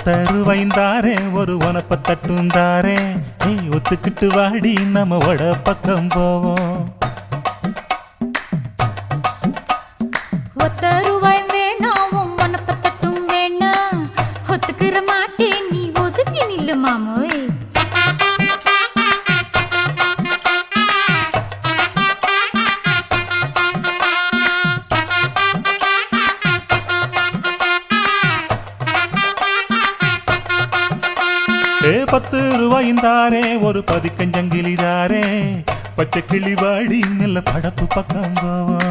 ஒத்தருவைந்தாரே ஒரு உனப்ப தட்டுந்தாரே ஒத்துக்கிட்டு வாடி நம்ம வட பக்கம் போவோம். ஒத்த ரூபாய் வேணாம் உனப்ப தட்டும் வேணாம் ஒத்துக்கிற மாட்டேன் நீ ஒதுங்கி நில்லு மாமோய். ₹10 ஒரு பதிக்கஞ்சங்கிலிதாரே பச்சை கிளி வாடி நல்ல படப்பு பக்கம் போவோம்.